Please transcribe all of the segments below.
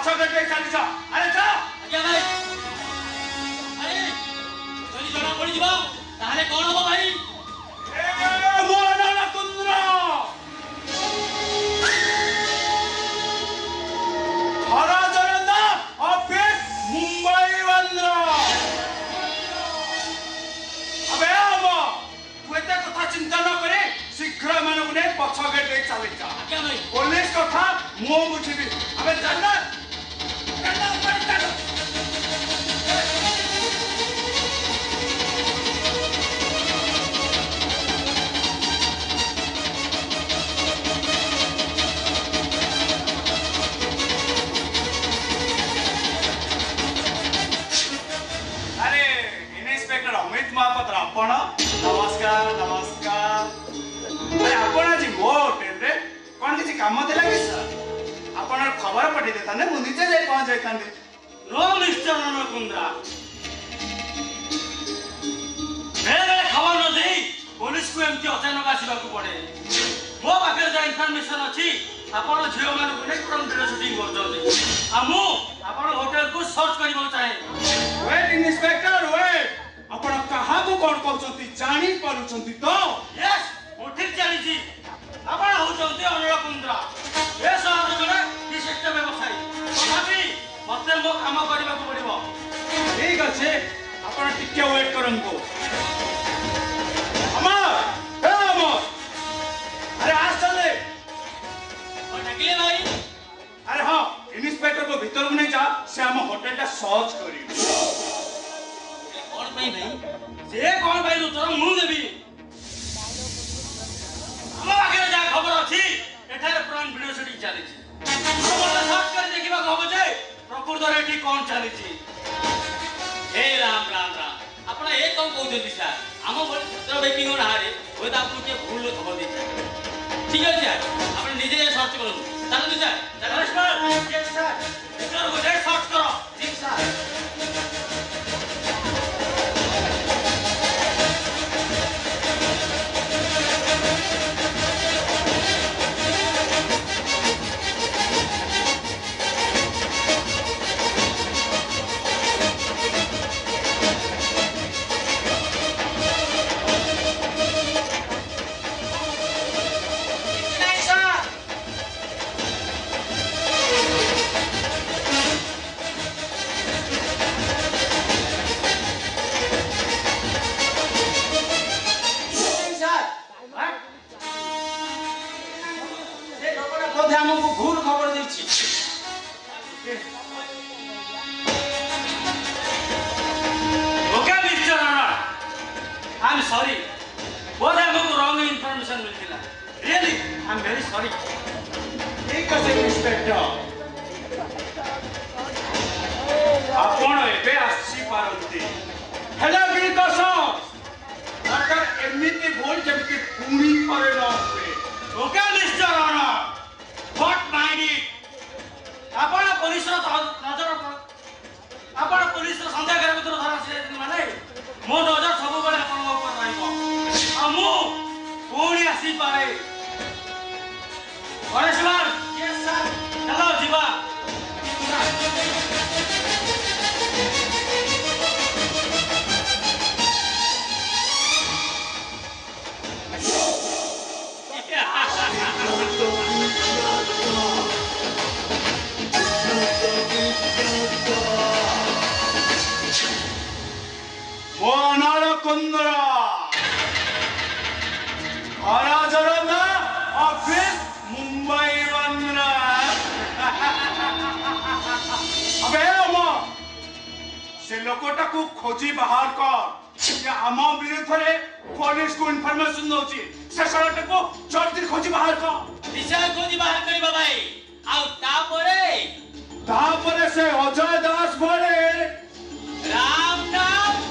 पछ गटे चली जा अरे जा आज्ञा भाई अरे जदि जना पड़ी जीवा ताले कोन हो भाई ए मोहन कुंद्र हरा जरंदा ऑफिस मुंबई वंद्र अबे आमा तू एते कथा चिंता न करे शीघ्र मानू ने पछ गटे चली जा आज्ञा भाई पुलिस कथा मो बुझिबी अबे जानना जानना ऊपर चल अरे इंस्पेक्टर अमित महापात्र आपण नमस्कार नमस्कार अरे आपण आज मो होटल रे कोन किछि काम देला कि सर आपण खबर पठे देता ने मुनि जे पहुंच जाइता ने नो मिस्टर ननकुंद्रा मेरे खबर न देई पुलिस को एमती अचानक आसीबा को पड़े मो पाखे जा इन्फॉर्मेशन अछि आपण झियो मान को ने क्रम वीडियो शूटिंग करछोले आ मु आपण होटल को सर्च करिबो चाहे वेट इंस्पेक्टर वेट आपण कहा को कोन कहउछंती जानि परुछंती तो यस मु ठीक जानि छी आपण होचंती ननकुंद्रा ए सहर जने विशिष्ट व्यवसायी तथापि मते मो काम करिबा को पड़िबो ठीक আছে आपण टिके वेट करंको अमर हे अमर अरे आज चले और नकली भाई अरे हां इंस्पेक्टर को भीतर को नहीं जा से हम होटल का सर्च करी कौन भाई भाई जे कौन भाई उत्तर मु देबी हम आगे जा खबर अछि एठारे प्राण वीडियो शूटिंग चली छी हम सर्च कर देखिबा कहबो जे प्रकृत रे ठीक कोन चली छी हे राम राम राम आपण ए कोन कहउछथि सर हम बोली चित्र बेकिंग हो हारे होय त आपको के भूल खबर देछि ठीक है सर आपण निजे सर्च करू चलो सर चलो सर यस सर इधर को जे सर्च करो जी सर हमको भूल खबर देछि okay mister Rana I am sorry both हमको रॉन्ग इंफॉर्मेशन मिलथिला really I am very sorry ठीक আছে इंस्पेक्टर आपण एबे आसी पारंती हेलो की कसम डॉक्टर एमिति भूल जबकि पूरी करे न हुए okay mister Rana what mind it आपण पुलिस नजर आपण पुलिस संध्या करे भीतर धरा से माने मो नजर सब बेले आपण ऊपर रहइबो आ मु कोणी आसी पारे परेशवर यस सर चलो जीवा मोहन कुंद्र हरा जरंदा ऑफिस मुंबई वंद्र अबे अमो से लोकटा को खोजी बाहर कर जे आम विरुद्ध रे पुलिस को इन्फॉर्मेशन दोची से सरटा को जल्दी खोजी बाहर कर विषय खोजी बाहर करिबा भाई आउ तापरे से अजय दास बोले राम नाम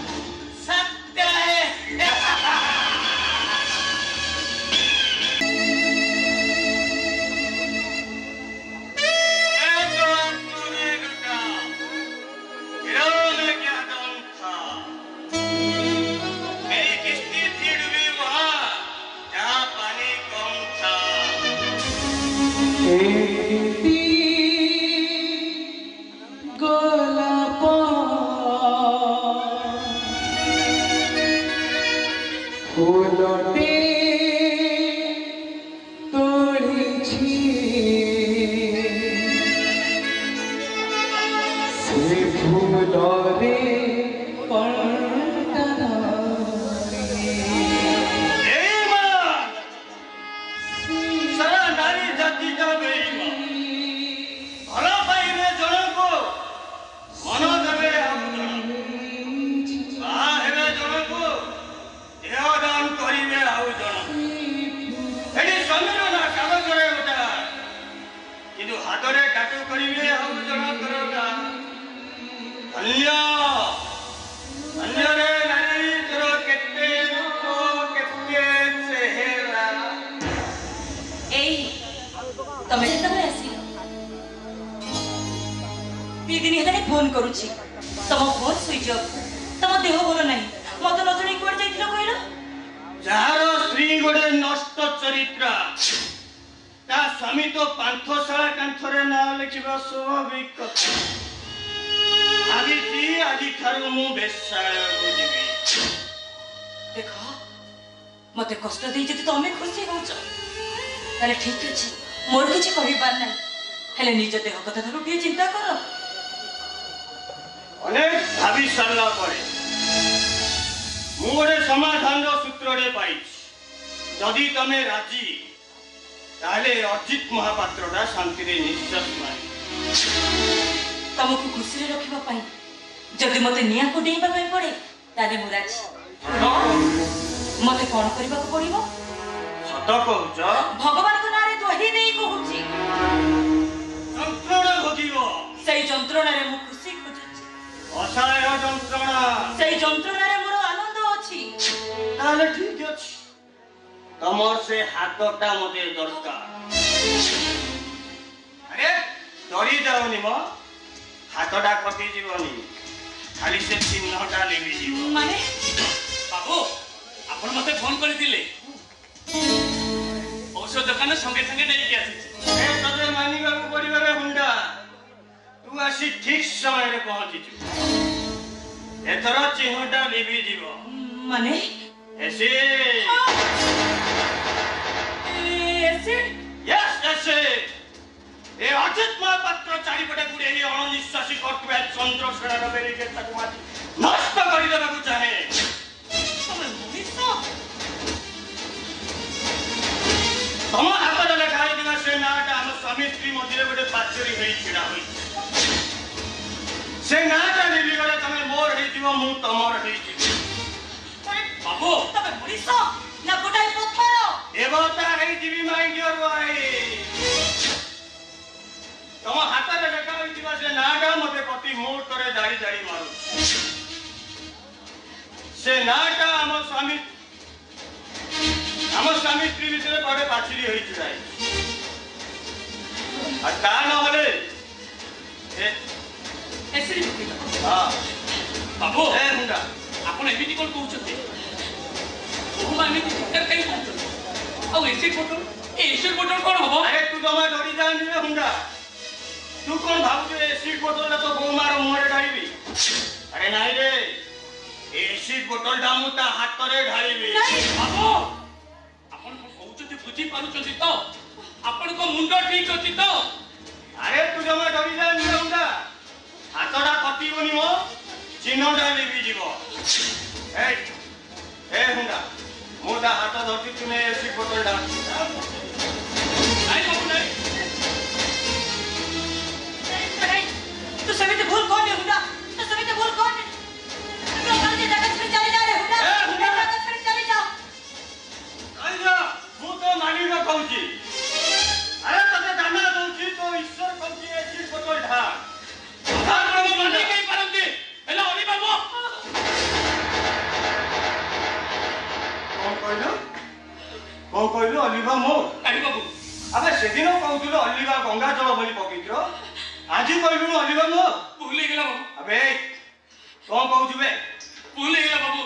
सत्य है କିନ୍ତୁ ହାତରେ ଟାଟୁ କରିବେ ଆଉ ଜଣଙ୍କର ଅନ୍ୟ ଅନ୍ୟରେ ନାରୀ ତୋର କେତେ ରୂପ କେତେ ଚେହେରା। ଏଇ ତମେ ଯେତେବେଳେ ଆସିଲ 2 ଦିନ ହେଲାଣି ଫୋନ କରୁଛି, ତମ ଫୋନ ସୁଇଚ୍ ଅଫ୍। ତମ ଦେହ ଭଲ ନାହିଁ, ମତେ ନ ଜଣେଇ କୁଆଡେ ଯାଇଥିଲ କହିଲ? ଯାହାର ସ୍ତ୍ରୀ ଗୋଟେ ନଷ୍ଟ ଚରିତ୍ରା, ତା ସ୍ୱାମୀ ତ ପାନ୍ଥଶାଳା କାନ୍ଥରେ ନାଁ ଲେଖିବା ସ୍ୱାଭାବିକ କଥା। ଭାବିଛି ଆଜିଠାରୁ ମୁଁ ବେଶ୍ୟାଳୟକୁ ଯିବି। ଦେଖ, ମତେ କଷ୍ଟ ଦେଇ ଯଦି ତମେ ଖୁସି ହଉଛ ତାହେଲେ ଠିକ ଅଛି, ମୋର କିଛି କହିବାର ନାହିଁ। ହେଲେ ନିଜ ଦେହ କଥା ଠାରୁ ଟିକେ ଚିନ୍ତା କର। ଅନେକ ଭାବି ସାରିଲା ପରେ ମୁଁ ଗୋଟେ ସମାଧାନର ସୂତ୍ରଟେ ପାଇଛି। ଯଦି ତମେ ରାଜି, ତାହେଲେ ଅଜିତ ମହାପାତ୍ରଟା ଶାନ୍ତିରେ ନିଶ୍ୱାସ ମାରିବ। ତମକୁ ଖୁସିରେ ରଖିବା ପାଇଁ ଯଦି ମତେ ନିଆଁକୁ ଡେଇଁବା ପାଇଁ ପଡେ ତାହେଲେ ମୁଁ ରାଜି। ମତେ କଣ କରିବାକୁ ପଡିବ? ସତ କହୁଛ? ଭଗବାନଙ୍କ ନାଁରେ ଦୋହି ଦେଇ କହୁଛି, ଯନ୍ତ୍ରଣା ଭୋଗିବ। ସେଇ ଯନ୍ତ୍ରଣାରେ ମୁଁ ଖୁସି ଖୋଜୁଛି, ଅସହାୟ ଯନ୍ତ୍ରଣା। ସେଇ ଯନ୍ତ୍ରଣାରେ ମୋର ଆନନ୍ଦ ଅଛି। ତାହେଲେ ଠିକ ଅଛି, ତମର ସେ ହାତଟା ମତେ ଦରକାର। ଆରେ ଡରି ଯାଉନି ମ, ହାତଟା କଟିଯିବନି, ଖାଲି ସେ ଚିହ୍ନଟା ଲିଭିଯିବ। ମାନେ ବାବୁ, ଆପଣ ମତେ ଫୋନ କରିଥିଲେ, ଔଷଧ ଦୋକାନ ସଙ୍ଗେ ସଙ୍ଗେ ନେଇକି ଆସିଛି। ଏ ତତେ ମାନିବାକୁ ପଡିବ ରେ ହୁଣ୍ଡା, ତୁ ଆସି ଠିକ ସମୟରେ ପହଞ୍ଚିଛୁ। ଏଥର ଚିହ୍ନଟା ଲିଭିଯିବ। ମାନେ ଏସିଡ୍। Yes, acid. ଏ ଅଜିତ ମହାପାତ୍ର ଚାରିପଟେ ଗୁଡେଇ ଅଣନିଶ୍ୱାସୀ କରୁଥିବା ଚନ୍ଦ୍ରଶେଳାର ବ୍ୟାରିକେଡଟାକୁ ମାରି ନଷ୍ଟ କରିଦେବାକୁ ଚାହେଁ। ତମ ହାତରେ ଲେଖା ହେଇଥିବା ସେ ନାଁଟା ଆମ ସ୍ୱାମୀ ସ୍ତ୍ରୀ ମଝିରେ ଗୋଟେ ପାଚେରୀ ହେଇ ଛିଡା ହୋଇଛି। ସେ ନାଁଟା ଲିଭିଗଲେ ତମେ ମୋର ହେଇଯିବ, ମୁଁ ତମର ହେଇଯିବି। ବାବୁ, ତମେ ମଣିଷ ନା ଗୋଟାଏ ପଥର? ଦେବତା ହେଇଯିବି ମାଇ ଡିଅର ୱାଇଫ୍। ତମ ହାତରେ ଲେଖା ହୋଇଥିବା ସେ ନାଁଟା ମତେ ପ୍ରତି ମୁହୂର୍ତ୍ତରେ ଜାଳି ଜାଳି ମାରୁଛି। ସେ ନାଁଟା ଆମ ସ୍ୱାମୀ ସ୍ତ୍ରୀ ଭିତରେ ବଡେ ପାଚିରି ହୋଇ ଛିଡ଼ା ହେଇଛି। ଆଉ ତା ନହେଲେ ବାବୁ, ଏ ମୁଣ୍ଡା, ଆପଣ ଏମିତି କଣ କହୁଛନ୍ତି? ବୋହୂମା ଏମିତି ଚିତ୍କାର କାହିଁ କହୁଛନ୍ତି? ଆଉ ଏସିଡ୍ ବୋଟଲ, ଏ ଏସିଡ୍ ବୋଟଲ କଣ ହବ? ଆରେ ତୁ ଜମା ଡରି ଯାଆନି ରେ ହୁଣ୍ଡା। ତୁ କଣ ଭାବୁଛୁ ଏସିଡ୍ ବୋତଲଟା ତ ବୋଉମାର ମୁହଁରେ ଢାଳିବି? ଆରେ ନାଇଁ ରେ, ଏସିଡ୍ ବୋତଲଟା ମୁଁ ତା ହାତରେ ଢାଳିବି। ବାବୁ, ଆପଣ କଣ କହୁଛନ୍ତି ବୁଝି ପାରୁଛନ୍ତି ତ? ଆପଣଙ୍କ ମୁଣ୍ଡ ଠିକ ଅଛି ତ? ଆରେ ତୁ ଜମା ଡରି ଯାଆନି ରେ ହୁଣ୍ଡା, ହାତଟା କଟିବନି ମୋ, ଚିହ୍ନଟା ଲିଭିଯିବ। ଏ ହୁଣ୍ଡା, ମୁଁ ତା ହାତ ଧରିଛି, ତୁମେ ଏସିଡ୍ ବୋତଲଟା ନାଇଁ ବାବୁ, ନାଇଁ। तू सभी भूल कौन है हुंडा? तू सभी भूल कौन है? तू अपनी जगह से चले जा रहे हुंडा। हुंडा जगह से चले जाओ। आइजा, ମୁଁ ତ ମାଲିକ କହୁଛି। ଆରେ ତତେ ଦାନା ଦଉଛି, ତ ଈଶ୍ୱର କହୁଛି ଏସିଡ୍ ବୋତଲ ଢା। ଆପଣ ମାନେ କେହି ପାରନ୍ତି, ହେଲେ ଅଲି ବାବୁ। କଣ କହିଲୁ ଅଲିଭା ମୋ? ନାଇଁ ବାବୁ, ଆବେ ସେଦିନ କହୁଥିଲୁ ଅଲିଭା ଗଙ୍ଗା ଜଳ ଭଳି ପକେଇଥିଲ, ଆଜି କହିଲୁ ଅଲିଭା ମୋ? ଭୁଲ ହେଇଗଲା ବାବୁ, ଆବେ କଣ କହୁଛୁ ବେ? ଭୁଲ ହେଇଗଲା ବାବୁ।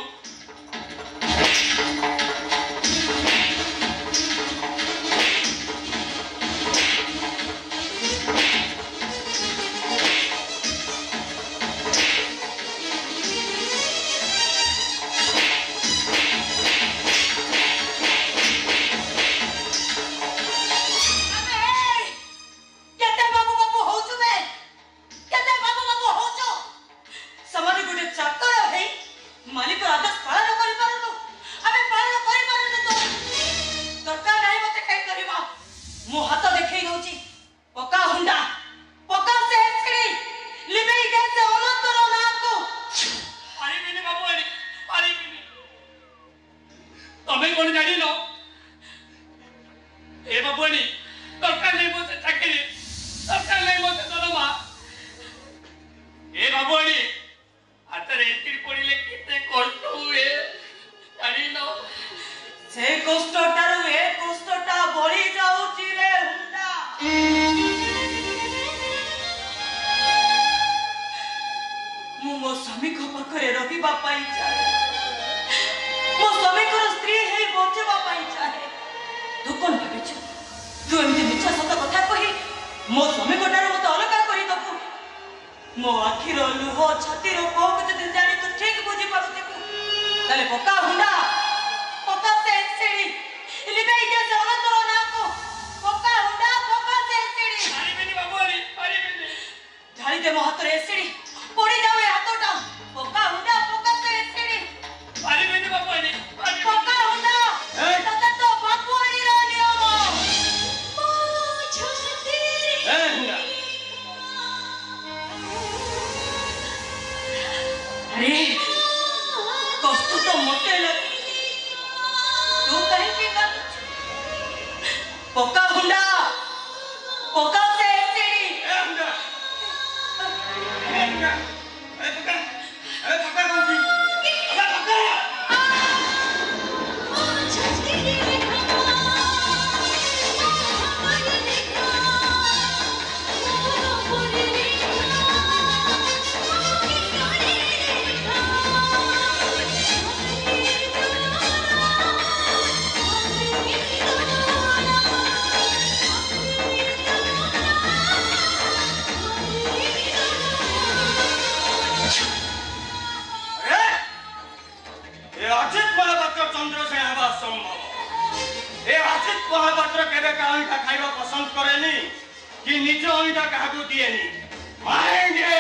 समाज गोटे चाकर है मालिक आदेश पालन कर पारनु आमे पालन भोगिबा पाई चाहे मो स्वामी को स्त्री है बचेबा पाई चाहे तू कौन भाबिଛୁ तू एमती मिछा सत कथा कही मो स्वामी को डारो मत अलग करी दबु मो आखिर लुह छातीर कोक जदि जानी तू ठीक बुझी पारुथिबु ताले पक्का हुंडा पक्का सेंसिडी लिबे इजे जवना तोर ना को पक्का हुंडा पक्का सेंसिडी पारिबेनी बाबू अली पारिबेनी झाड़ी दे मो हाथ रे एसिडी पड़ी जावे हातटा पक्का हुंडा पक्का सेंसिडी पारिबेनी बाबू अली पक्का हुंडा तता तो बाबू अली रो नियम मो छाती ए हुंडा अरे कष्ट तो मोटे लग तू कहीं की कर पक्का हुंडा पक्का से एसिडी ए हुंडा ए हुंडा ए पक्का कौन थी अबे पक्का अजित महापात्र चंद्र से हवा संभव ए अजित महापात्र केबे का अंडा खाइबा पसंद करेनी कि निज अंडा काहाकू दिएनी मारेंगे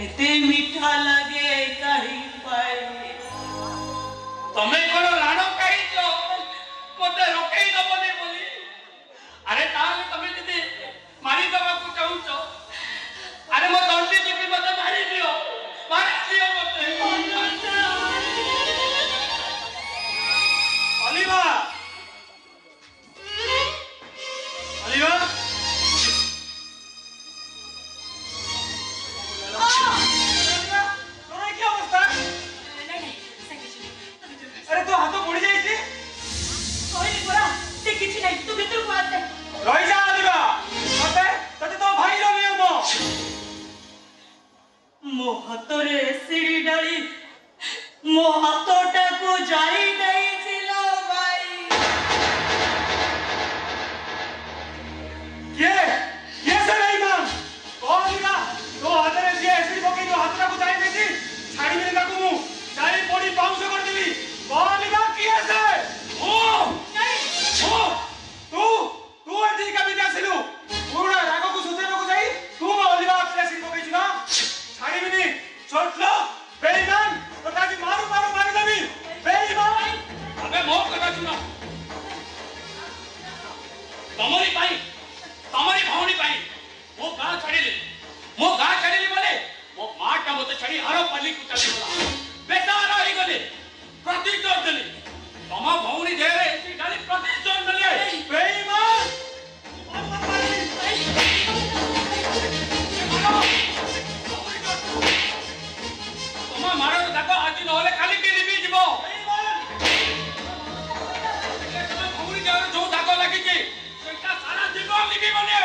एते मीठा लगे कहीं पर ହାତରେ ଏସିଡି ଢାଳି ମୋ ହାତଟାକୁ ଜାରି ଦେଇଥିଲ ଭାଇ। କିଏ କିଏ ସେ ବେଇମାନ? କଣ ନା ତୋ ହାତରେ ଯିଏ ଏସିଡ ପକେଇ ତୋ ହାତଟାକୁ ଜାରି ଦେଇଛି, ଛାଡ଼ିବିନି ତାକୁ ମୁଁ, ଜାରି ପୋଡ଼ି ପାଉଁଶ କରିଦେବି। କଣ ନା କିଏ ସେ? ତୁ ଏଠି କେମିତି ଆସିଲୁ? ପୁରୁଣା ରାଗକୁ ସୁଝେଇବାକୁ ଯାଇ ତୁ ମୋ ଅଲିଭା ହାତରେ ଏସିଡ ପକେଇଛୁ ନା? ଛାଡ଼ିବିନି ଛୋଟ ବେଇମାନ, ତୋତେ ଆଜି ମାରିଦେବି ବେଇମାନ। अबे मोर कथा सुनो, तमरी भौणी पाई मो गाँ छाड़िली बोले मो माटा मत छाड़ी हर पल्ली को चली गला बेकार हो गले। प्रतिशोध देली तम भौणी देहरे एसी डाली प्रतिशोध देली बेईमान। तम मारर दाग आज नहले खाली के लिबी जीवो। तम भौणी देहरे जो दाग लागि छि सेटा सारा जीवन लिबी बने।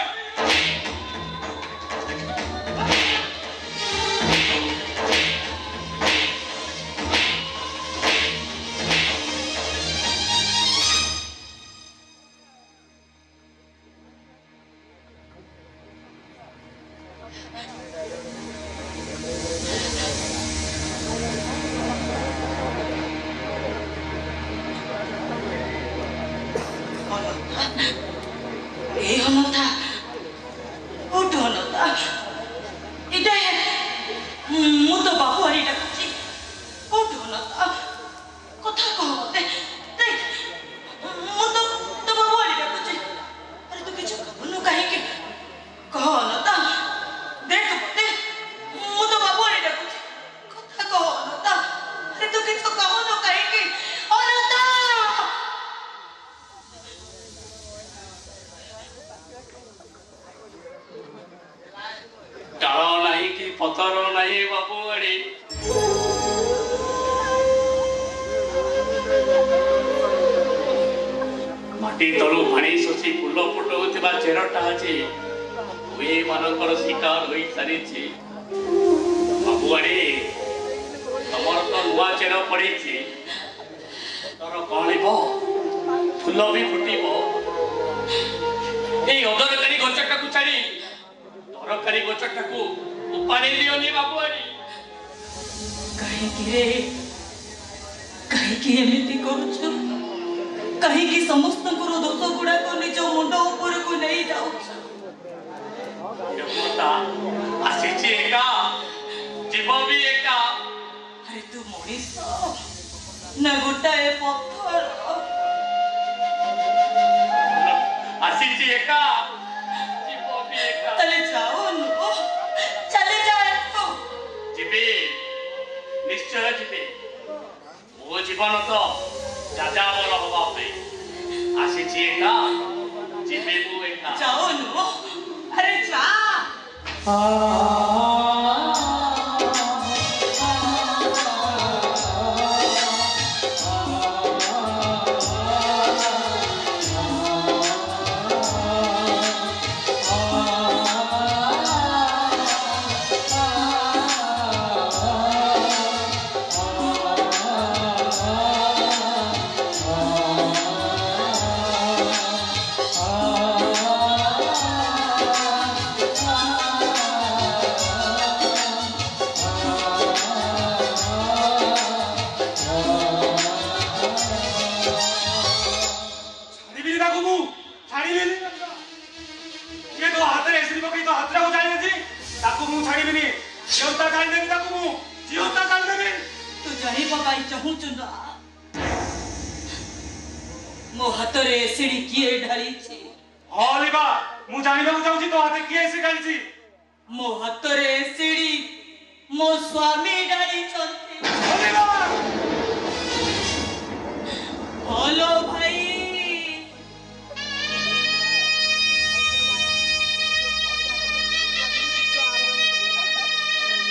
पतर नहीं बापू अड़ी माटी तलु पानी शोषी फुल फुटाउଥିବା ଚେରଟା ଅଛି ହୁଏ ମାନଙ୍କର ଶିକାର ହୋଇ ସାରିଛି। ବାବୁଆଣୀ ତମର ତ ନୂଆ ଚେର ପଡ଼ିଛି, ତର କଅଁଳିବ ଫୁଲ ବି ଫୁଟିବ। ଏଇ ଅଦରକାରୀ ଗଛଟାକୁ ଛାଡ଼ି ଦରକାରୀ ଗଛଟାକୁ उपाड़ी दियोनी बाबुआरी। कहीं एमती करुछु, कहीं समस्त दोष गुड़ा को निज मुंड ऊपर को नहीं जाऊ। आसीची एका जीव भी एका। अरे तू मनीष ना गोटाए पत्थर। आसीची एका जीव भी एका। चले जाओ चले जाए तो जीवे निश्चय जीवे। मो जीवन तो जाजावर हवा पे आसीची एका जीवे मु एका। जाओ नो अरे जा। मो हातरे एसिड किए ढाली छी? हलिबा मु जानिबा चाहूची तो हाते किए एसिड ढाली छी? मो हातरे एसिड मो स्वामी ढाली छथि। हलिबा हेलो भाई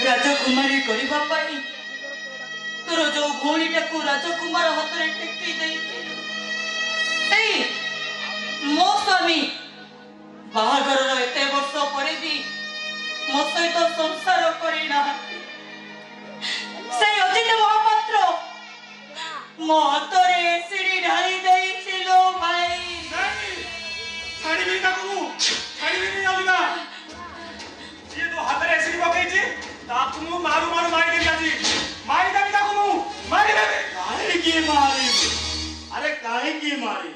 राजकुमारी करबा पाई तोर जो भौणीटा को राजकुमार हातरे टेकी देई मो स्वामी बाहागर एते वर्ष पर भी मो सहित संसार करना ताकू मु मारू मारू मारी देबी आजी मारी देबी ताकू मु मारी देबी काहे की मारी अरे काहे की मारी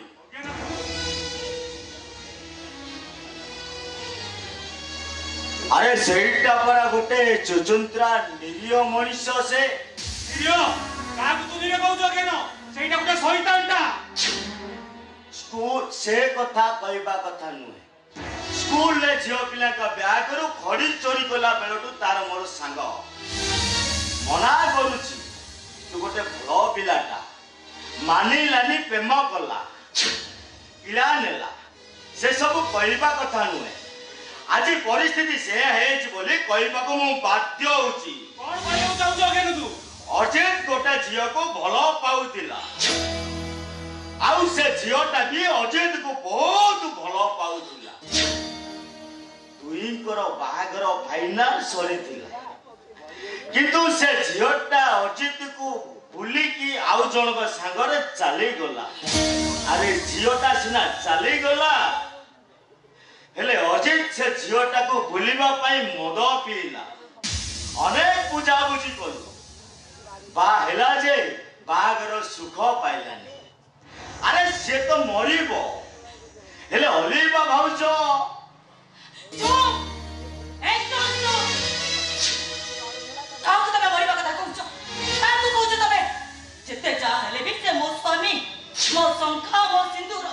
अरे सेटा परा गोटे चुचुंत्रा निरीह मनुष्य से निरीह काकू तू निरीह कहू केन सेटा गोटे शैतानटा स्कूल से कथा कहबा कथा नुहे स्कूल ले झियो पिला का बैग रु खड़ी चोरी कला बेलटू तार मोर सांग मना करूची तू गोटे भलो पिलाटा मानिलानी प्रेम कला पिला नेला से सब कहबा कथा नुहे आज परिस्थिति से हेच बोली कहबा को मु बाध्य होची कोन कहू चाहू केन तू अजित गोटे झियो को भलो पाउतिला आउ से झियोटा भी अजित को बहुत भलो पाउतिला दुईकर बाहागर फाइनल सरीथिला किंतु से झियोटा अजित को भूली की आउ जनक सांगरे चली गला अरे झियोटा सिना चली गला हेले अजित से झियोटा को भूलिबा पई मद पीला अनेक पूजा बुझी कलो बा हेला जे बाहागर सुख पाइलानी अरे से तो मरिबो हेले अलिबा भाउछ चुप एकदम चुप काहू तमे मरिबा कथा कहउछ काहू कहउछ तमे जेते जा हेले भी से मो स्वामी मो संखा मो सिंदूर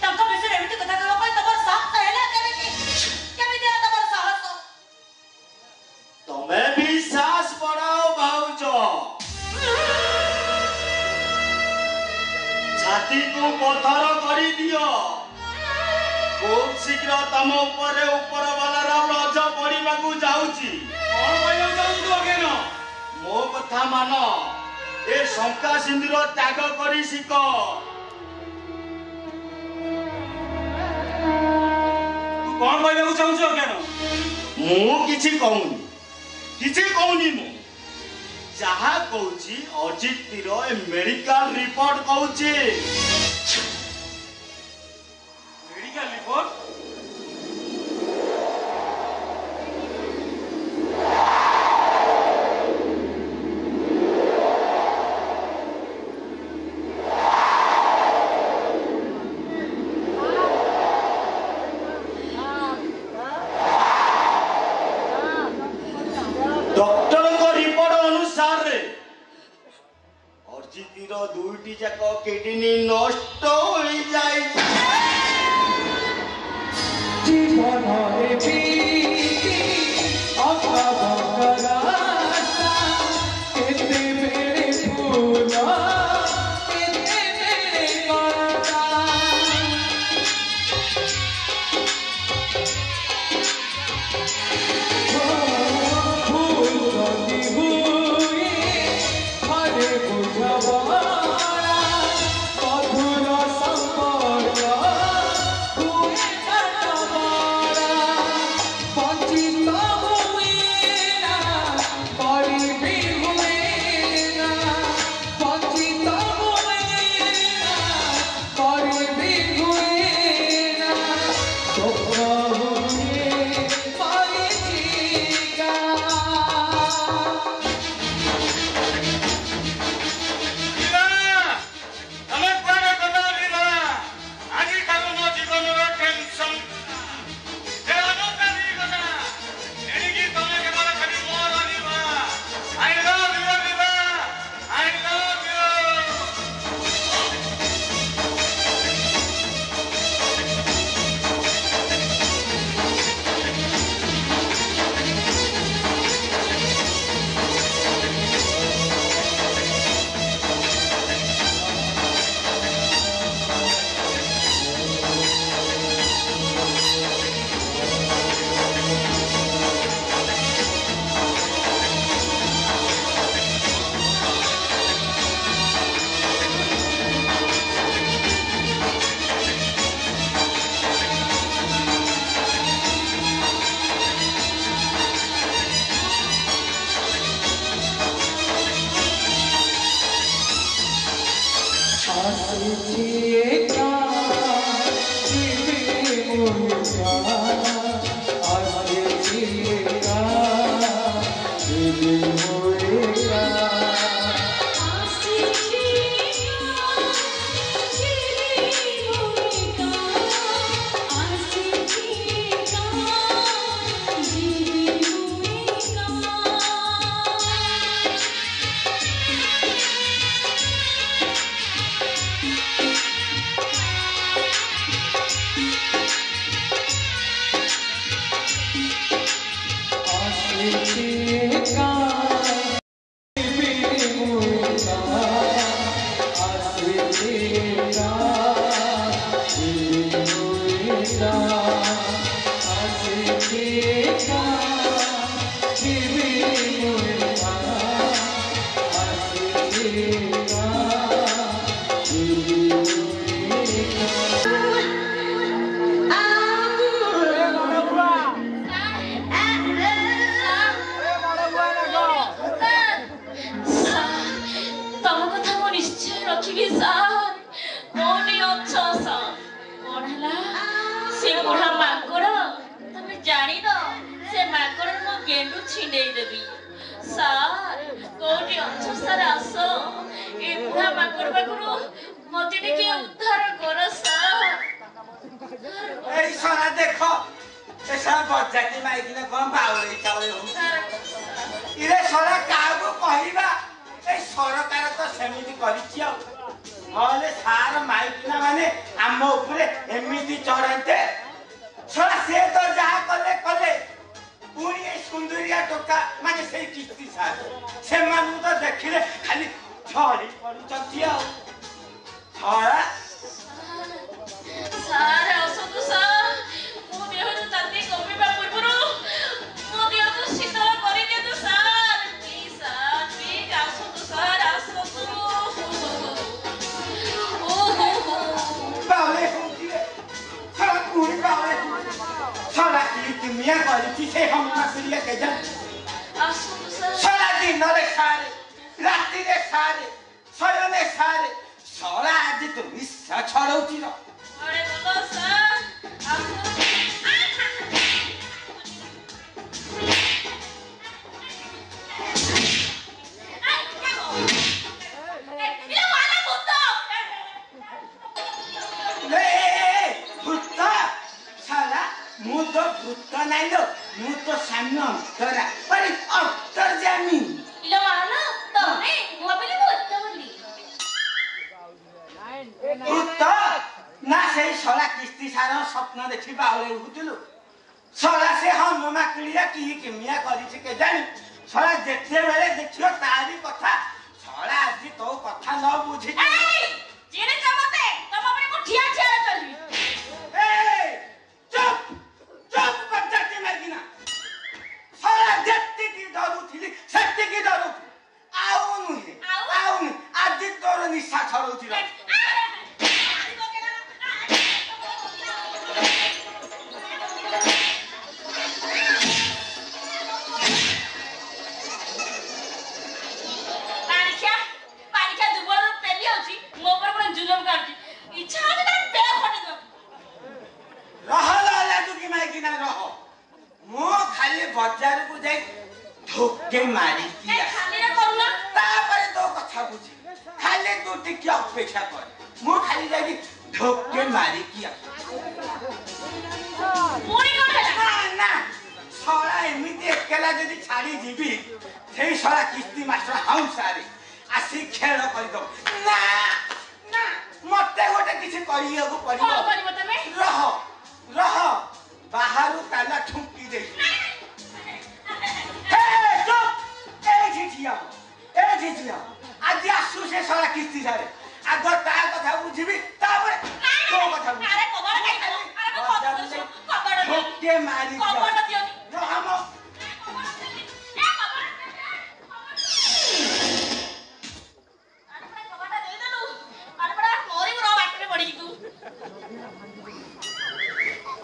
तंका विषय एमिति कथा कहबा पई तमर साहस हेला केमिति तमर साहस तमे भी साहस बढ़ाओ भाउछ छाती को पत्थर करी दियो खूब शीघ्र तम ऊपर वाला रज पड़वा को जाऊची कोन कहू चाहू केन मो कथा मान ए शंका सिंदूर त्याग करी शिख कोन कहू चाहू केन मु किछि कहूनी मु जहा कहूची अजित मेडिकल रिपोर्ट कहूची मेडिकल रिपोर्ट डॉक्टर को रिपोर्ट अनुसार अर्जित दुईटी जाक किडनी नष्ट हो जाए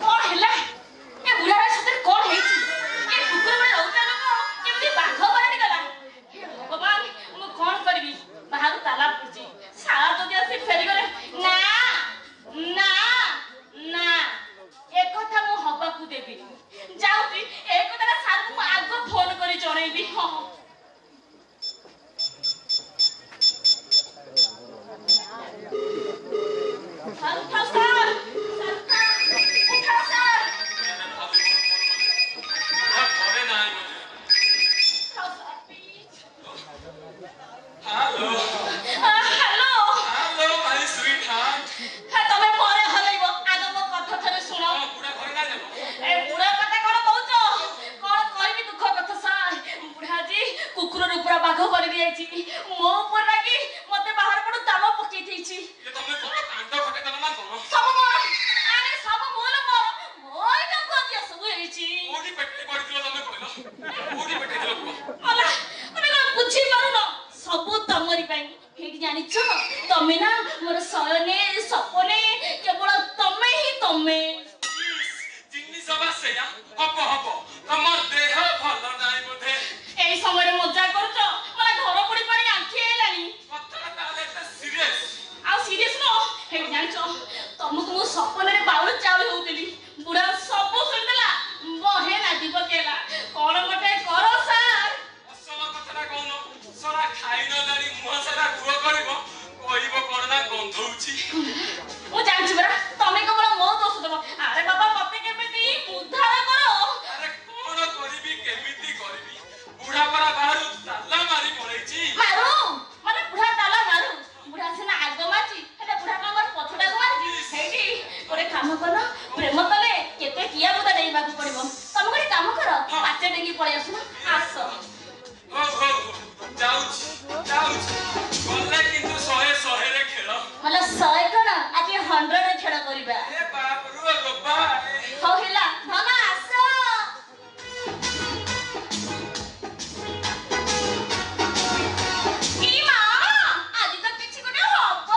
କଣ ହେଲା ଏ ବୁଢାର ସତରେ କଣ ହେଇଛି ପୁରା ବାଘ କରି ଦେଇଛି ମୋ ଉପରେ ଲାଗି ମତେ ବାହାର ପଟୁ ତାଳ ପକେଇ ଦେଇଛି ତମେ କଣ କାଣ୍ଡ ଘଟେ ଦେଲ ନା କଣ ସବୁ ମୋର ଆରେ ସବୁ ଭୁଲ ମୋର ଗଦିଆ ସବୁ ହେଇଛି କୋଉଠି ପେଟେଇ ପଡିଥିଲ ତମେ କହିଲ କୋଉଠି ପେଟେଇଥିଲ କୁହ ଅଲା ମାନେ କଣ ବୁଝି ପାରୁନ ସବୁ ତମରି ପାଇଁ ହେଇଟି ଜାଣିଛ ତମେ ନା ମୋର ଶୟନେ ସପନେ କେବଳ ତମେ ହିଁ ତମେ ଜିନିଷ ବା ସେଇଆ ହବ ତମ ଦେହ ଭଲ ନାହିଁ ବୋଧେ এই সময় মজা করছো মানে ঘর পড়ি পানি আঁখি হেলানি কথাটা তাহলে এত সিরিয়াস ଆଉ ସିରିୟସ୍ ନୁହଁ ହେଇ ଜାଣିଛ ତମକୁ ମୁଁ ସପନରେ ବାଉଳ ଚାଉଳ ହଉଥିଲି ବୁଢା ସବୁ ଶୁଣିଦେଲା ବହେ ନାଦି ପକେଇଲା କଣ ଗୋଟେ କର ସାର୍ ଅସଲ କଥାଟା କହୁନ ସରା ଖାଇ ନ ଜାଣି ମୁହଁ ସାରା ଧୁଅ କରିବ କହିବ କଣ ନା ଗନ୍ଧଉଛି ମୁଁ ଜାଣିଛି ପରା ତମେ କେବଳ ମୋ ଦୋଷ ଦେବ ଆରେ ବାବା ମତେ କେମିତି ଉଦ୍ଧାର କର ଆରେ କଣ କରିବି କେମିତି କରିବି ବୁଢା ପରା ବାହାରୁ ତାଲା ମାରି ପଳେଇଛି ମାରୁ ମାନେ ବୁଢା ତାଲା ମାରୁ ବୁଢା ସିନା ଆଗ ମାରିଛି ହେଲେ ବୁଢା କାମର ପଛଟାକୁ ମାରିଛି ହେଇଟି ଗୋଟେ କାମ କର ପ୍ରେମ କଲେ କେତେ କିଆ ବୁଦା ଡେଇବାକୁ ପଡିବ ତମେ ଗୋଟେ କାମ କର ପାଚେ ଡେଙ୍ଗି ପଳେଇ ଆସୁନ ଆସ ହଉ ଯାଉଛି ଗଲେ କିନ୍ତୁ 100 ରେ ଖେଳ ମାନେ 100 କଣ ଆଜି 100 ରେ ଖେଳ କରିବା ଏ ବାପରୁ ରୋବା ହଉ ହେଲା ଧନ ଆସ ଇ ମା ଆଜି ତ କିଛି ଗୋଟେ ହବ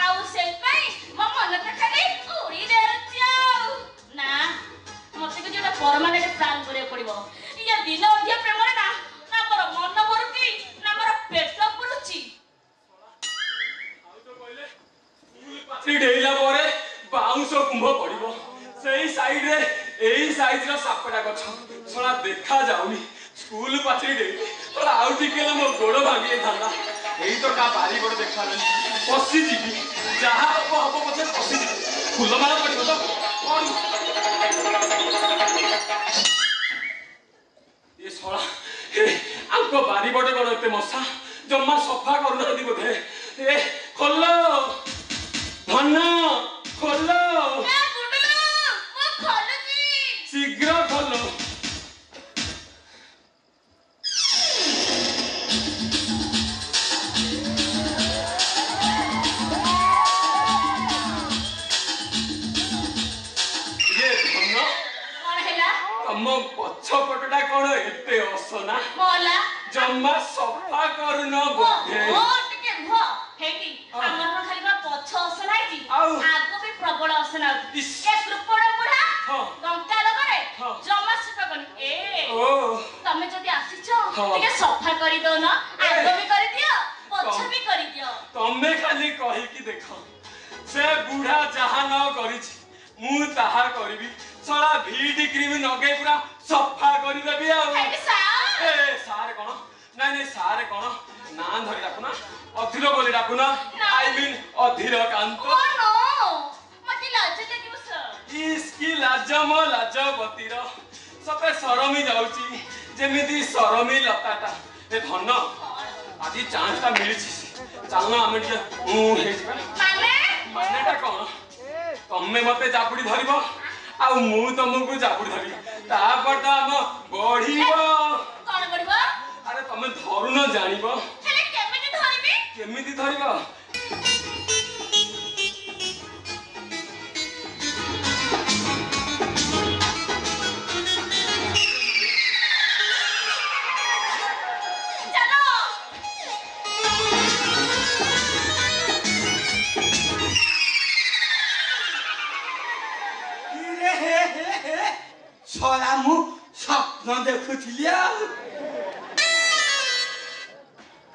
ଆଉ ସେଇପାଇଁ ମୋ ମନଟା ଖାଲି ଉଡି ଯାଉଛି ଆଉ ନା ମତେ କିଛି ଗୋଟେ ପରମାନେଣ୍ଟ ପ୍ଲାନ୍ କରିବାକୁ ପଡିବ ଇଏ ଦିନ ଅଧିଆ ପ୍ରେମରେ ନା ନା ମୋର ମନ ମରୁଛି ନା ମୋର ପେଟ ପୁରୁଛି ପାଚେରୀ ଡେଇଲା ପରେ ବାଉଁଶ କୁମ୍ଭ ପଡିବ ସେଇ ସାଇଡରେ ଏଇ ସାଇଜର ସାପଟା ଗଛ ଶଳା ଦେଖା ଯାଉନି ସ୍କୁଲ ପାଚେରୀ ଡେଇଲି ଶଳା ଆଉ ଟିକେ ହେଲେ ମୋ ଗୋଡ ଭାଙ୍ଗି ଯାଇଥାନ୍ତା ଏଇ ତ କା ବାରି ଗୋଡ ଦେଖାଯାଉନି ପଶିଯିବି ଯାହା ହବ ପଛେ ପଶିଯିବି ଫୁଲମାଳ ପଡିବ ତ କଣ ଏ ଶଳା ଆଙ୍କ ବାରି ପଟେ କଣ ଏତେ ମଶା ଜମା ସଫା କରୁନାହାନ୍ତି ବୋଧେ ଏ ଖୋଲ ଧନ ଖୋଲ ଶୀଘ୍ର ଖୋଲ ତମ ପଛ ପଟଟା କଣ ଏତେ ଅସନା ଜମା ସଫା କରୁନ ବୋଧେ ଟିକେ ରୁହ ହେଇଟି ଆମର ଖାଲି ପଛ ଅସନା ହେଇଛି ଆଗ ବି ପ୍ରବଳ ଅସନା ହଉଛି ଏ କୃପଣ ବୁଢା ଦଙ୍କା ଲଗାରେ ଜମା ସଫା କରୁନି ତମେ ଯଦି ଆସିଛ ଟିକେ ସଫା କରିଦଉନ ଆଗ ବି କରିଦିଅ ପଛ ବି କରିଦିଅ ତମେ ଖାଲି କହିକି ଦେଖ ସେ ବୁଢା ଯାହା ନ କରିଛି ମୁଁ ତାହା କରିବି ଶଳା ଭିଡି କ୍ରିମ ନଗେଇ ପୁରା ସଫା କରିଦେବି ଆଉ ସାରେ କଣ ନାଇଁ ସାରେ କଣ ନା ଧରି ଡାକୁନା ଅଧୀର ବୋଲି ଡାକୁନା ଆଇ ମିନ୍ ଅଧୀର କାନ୍ତ କି ଲାଜ ମୋ ଲାଜବତୀର ସତେ ସରମି ଯାଉଛି ଯେମିତି ସରମି ଲତାଟା ଏ ଧନ ଆଜି ଚାନ୍ସଟା ମିଳିଛି ଚାଲୁନ ଆମେ ଟିକେ ହେଇଯିବା ମାନେଟା କଣ ତମେ ମତେ ଚାପୁଡି ଧରିବ ଆଉ ମୁଁ ତମକୁ ଚାପୁଡି ଧରିବି ତାପରେ ତ ଆମ ବଢିବ କଣ ବଢିବ ଆରେ ତମେ ଧରୁନ ଜାଣିବ ହେଲେ କେମିତି ଧରିବି କେମିତି ଧରିବ ଛଲା ମୁଁ ସ୍ୱପ୍ନ ଦେଖୁଥିଲି ଆଉ